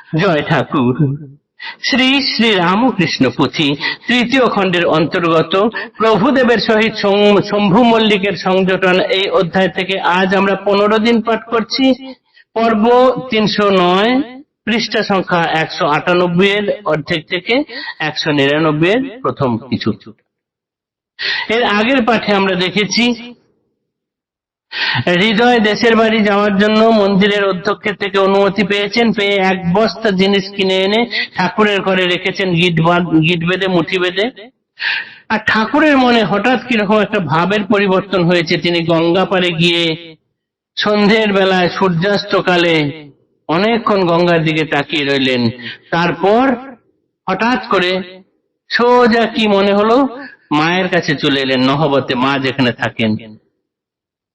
জয় ঠাকুর। শ্রী শ্রী রামকৃষ্ণ পুঁথি তৃতীয় খণ্ডের অন্তর্গত প্রভুদেবের সহিত শম্ভু মল্লিকের সংযোজন এই অধ্যায় থেকে আজ আমরা 15 দিন পাঠ করছি। পর্ব 309, পৃষ্ঠা সংখ্যা 198 এর অর্ধেক থেকে 199 এর প্রথম কিছু। এর আগের পাঠে আমরা দেখেছি হৃদয় দেশের বাড়ি যাওয়ার জন্য মন্দিরের অধ্যক্ষের থেকে অনুমতি পেয়েছেন। পেয়ে এক বস্তা জিনিস কিনে এনে ঠাকুরের ঘরে রেখেছেন, গিট বেঁধে, মুঠি বেঁধে। আর ঠাকুরের মনে হঠাৎ কিরকম একটা ভাবের পরিবর্তন হয়েছে। তিনি গঙ্গা পারে গিয়ে সন্ধ্যের বেলায় সূর্যাস্তকালে অনেকক্ষণ গঙ্গার দিকে তাকিয়ে রইলেন। তারপর হঠাৎ করে সোজা কি মনে হলো, মায়ের কাছে চলে এলেন, নহবতে মা যেখানে থাকেন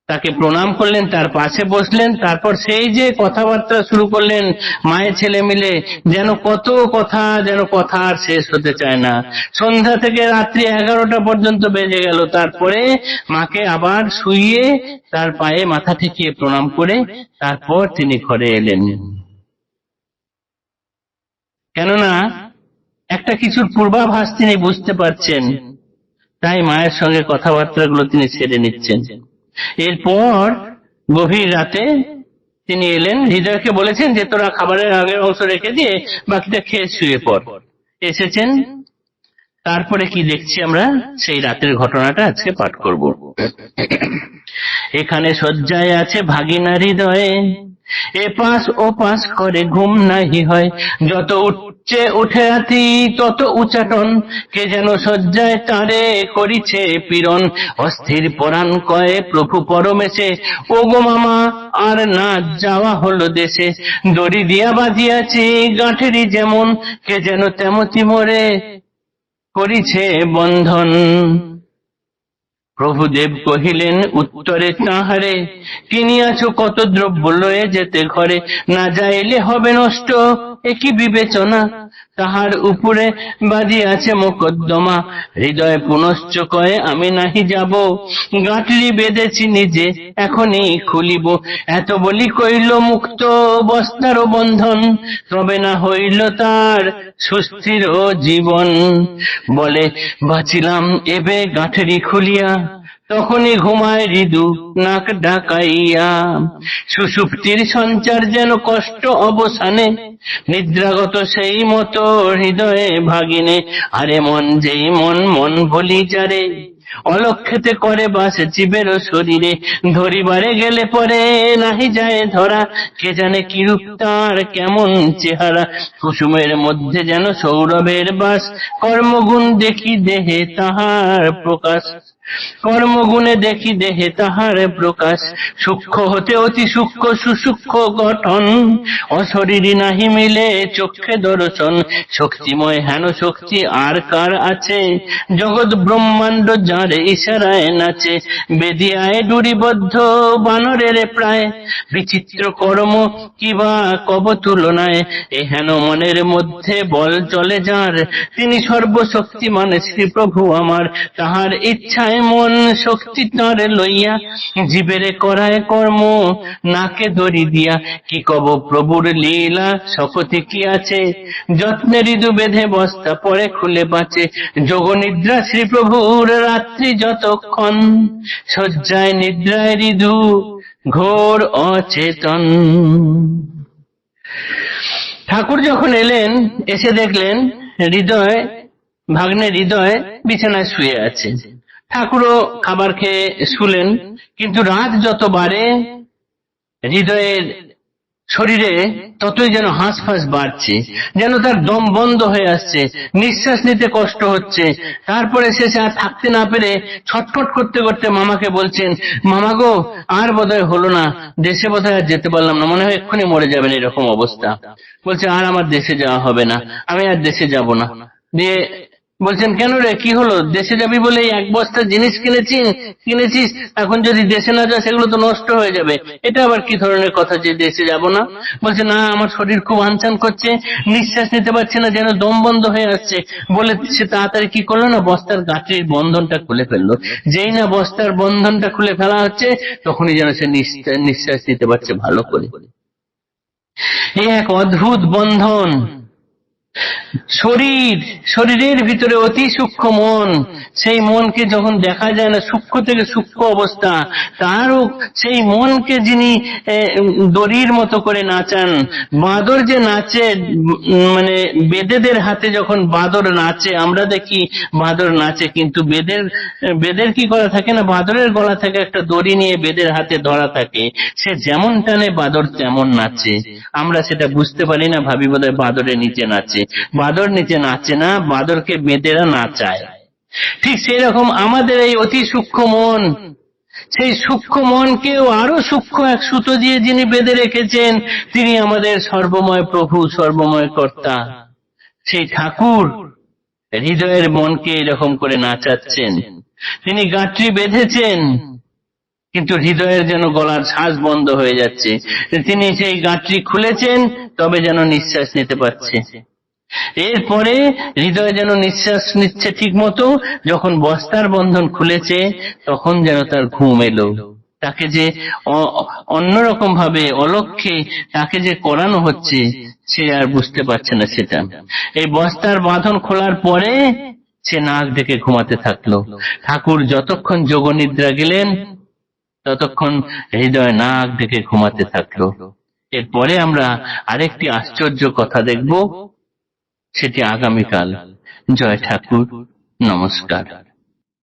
তাকে প্রণাম করলেন, তার পাশে বসলেন। তারপর সেই যে কথাবার্তা শুরু করলেন মায়ের ছেলে মিলে, যেন কত কথা, যেন কথা আর শেষ হতে চায় না। সন্ধ্যা থেকে রাত্রি 11টা পর্যন্ত বেজে গেল। তারপরে মাকে আবার শুইয়ে তার পায়ে মাথা ঠেকিয়ে প্রণাম করে তারপর তিনি ঘরে এলেন। কেননা একটা কিছুর পূর্বাভাস তিনি বুঝতে পারছেন, তাই মায়ের সঙ্গে কথাবার্তাগুলো তিনি সেরে নিচ্ছেন। এরপর গভীর রাতে তিনি এলেন, হৃদয়কে বলেছেন যে তোরা খাবারের আগের অংশ রেখে দিয়ে বাকিটা খেয়ে শুয়ে পড়। এসেছেন। তারপরে কি দেখছি আমরা, সেই রাতের ঘটনাটা আজকে পাঠ করব। এখানে শয্যায় আছে ভাগিনা হৃদয়ে, এপাশ ওপাশ করে ঘুম নাহি হয়। যত উঠছে উঠে রাতি তত উচাটন, কে যেন শয্যায় তারে করিছে পীড়ন। অস্থির পরাণ কয়ে প্রভু পরমেশে, ও গো মামা আর না যাওয়া হলো দেশে। দড়ি দিয়া বাঁধিয়াছি গাঁঠেরই যেমন, কে যেন তেমতি মোরে করিছে বন্ধন। প্রভুদেব কহিলেন উত্তরে তাহারে, কিনিয়াছ কত দ্রব্য লয়ে যেতে ঘরে, না যাইলে হবে নষ্ট একই বিবেচনা। তাহার উপরে বাজিয়াছে মোকদ্দমা, হৃদয় পুনশ্চ কয়ে আমি নাহি যাব। গাঁটরি বেঁধেছি নিজে এখনই খুলিব, এত বলি কইল মুক্ত বস্তার বন্ধন। তবে না হইল তার সুস্থির জীবন। বলে বাঁচিলাম এবে গাঁঠরি খুলিয়া, তখনই ঘুমায় হৃদু নাক ডাকাইয়া। সুষুপ্তির সঞ্চার যেন কষ্ট অবসানে, নিদ্রাগত সেই মতো হৃদয়ে ভাগিনে। আরে মন যেই মন, মন বলি যারে, অলক্ষেতে করে বাস জীবের শরীরে। ধরিবারে গেলে পরে নাহি যায় ধরা, কে জানে কিরূপ তার কেমন চেহারা। কুসুমের মধ্যে যেন সৌরভের বাস, কর্মগুণ দেখি দেহে তাহার প্রকাশ। কর্মগুণে দেখি দেহে তাহার প্রকাশ। সূক্ষ্ম হতে অতি সূক্ষ্ম সুসূক্ষ্ম গঠন, অশরীরী নাহি মিলে চক্ষে দর্শন। শক্তিময় হেন শক্তি আর কার আছে, জগৎ ব্রহ্মাণ্ড যার ইশারায় নাচে। বেদিয়ায় ডুরিবদ্ধ বানরের প্রায়, বিচিত্র কর্ম কিবা কব তুলনায়। এ হেন মনের মধ্যে বল চলে যার, তিনি সর্বশক্তিমান শ্রী প্রভু আমার। তাহার ইচ্ছায় মন শক্তি তাঁর লইয়া, জীবেরে করায় কর্ম নাকে দড়ি দিয়া। কি কব প্রভুর লীলা শপথে কি আছে, যত্নে হৃদু বেঁধে বস্তা পরে খুলে বাঁচে। যোগ নিদ্রা শ্রী প্রভুর রাত্রি যতক্ষণ, শয্যায় নিদ্রায় হৃদু ঘোর অচেতন। ঠাকুর যখন এলেন, এসে দেখলেন হৃদয়, ভাগ্নে হৃদয় বিছানায় শুয়ে আছে। ঠাকুরও খাবার খেয়ে শুলেন। কিন্তু রাত যত বাড়ে হৃদয়ের শরীরে ততই যেন হাঁসফাঁস বাড়ছে, যেন তার দম বন্ধ হয়ে আসছে, নিঃশ্বাস নিতে কষ্ট হচ্ছে। তারপরে শেষে আর থাকতে না পেরে ছটফট করতে করতে মামাকে বলছেন, মামা গো আর বোধহয় হলো না, দেশে বোধহয় আর যেতে পারলাম না, মনে হয় এক্ষুনি মরে যাবেন এরকম অবস্থা। বলছে আর আমার দেশে যাওয়া হবে না, আমি আর দেশে যাব না। দিয়ে বলছেন কেন রে, কি হলো? দেশে যাবি বলে এক বস্তা জিনিস কিনেছিস, এখন যদি দেশে না যাস সেগুলো তো নষ্ট হয়ে যাবে। এটা আবার কি ধরনের কথা যে দেশে যাব না? বলছে না, আমার শরীর খুব আনচান করছে, নিঃশ্বাস নিতে পারছে না, যেন দম বন্ধ হয়ে আসছে। বলে সে তাড়াতাড়ি কি করলো না, বস্তার গাঁটরির বন্ধনটা খুলে ফেললো। যেই না বস্তার বন্ধনটা খুলে ফেলা হচ্ছে, তখনই যেন সে নিঃশ্বাস নিতে পারছে ভালো করে। এই এক অদ্ভুত বন্ধন। শরীরের ভিতরে অতি সূক্ষ্ম মন, সেই মনকে যখন দেখা যায় না, সূক্ষ্ম থেকে সূক্ষ্ম অবস্থা, তারও সেই মনকে যিনি দড়ির মতো করে নাচান। বাঁদর যে নাচে, মানে বেদেদের হাতে যখন বাঁদর নাচে, আমরা দেখি বাঁদর নাচে, কিন্তু বেদের কি করা থাকে না, বাঁদরের গলা থেকে একটা দড়ি নিয়ে বেদের হাতে ধরা থাকে, সে যেমন টানে বাঁদর তেমন নাচে। আমরা সেটা বুঝতে পারি না, ভাবি বোধহয় বাঁদরের নিচে নাচে। বাঁদর নিচে নাচে না, বাঁদরকে বেদেরা নাচায়। ঠিক সেই রকম আমাদের এই অতি সূক্ষ্ম মন, সেই সূক্ষ্ম মনকেও আরো সূক্ষ্ম এক সুতো দিয়ে যিনি বেঁধে রেখেছেন, তিনি আমাদের সর্বময় প্রভু, সর্বময় কর্তা। সেই ঠাকুর হৃদয়ের মনকে এরকম করে নাচাচ্ছেন। তিনি গাঁটরি বেঁধেছেন, কিন্তু হৃদয়ের যেন গলার শ্বাস বন্ধ হয়ে যাচ্ছে। তিনি সেই গাঁটরি খুলেছেন, তবে যেন নিঃশ্বাস নিতে পারছে। এরপরে হৃদয় যেন নিঃশ্বাস নিচ্ছে ঠিক মতো, যখন বস্তার বন্ধন খুলেছে, তখন যেন তার ঘুম এলো। তাকে যে অন্যরকম ভাবে অলক্ষ্যে তাকে যে করানো হচ্ছে, সে আর বুঝতে পারছে না সেটা। এই বস্তার বাঁধন খোলার পরে সে নাক ডেকে ঘুমাতে থাকলো। ঠাকুর যতক্ষণ যোগনিদ্রা গেলেন, ততক্ষণ হৃদয় নাক ডেকে ঘুমাতে থাকলো। এরপরে আমরা আরেকটি আশ্চর্য কথা দেখব, সেটি আগামীকাল। জয় ঠাকুর, নমস্কার।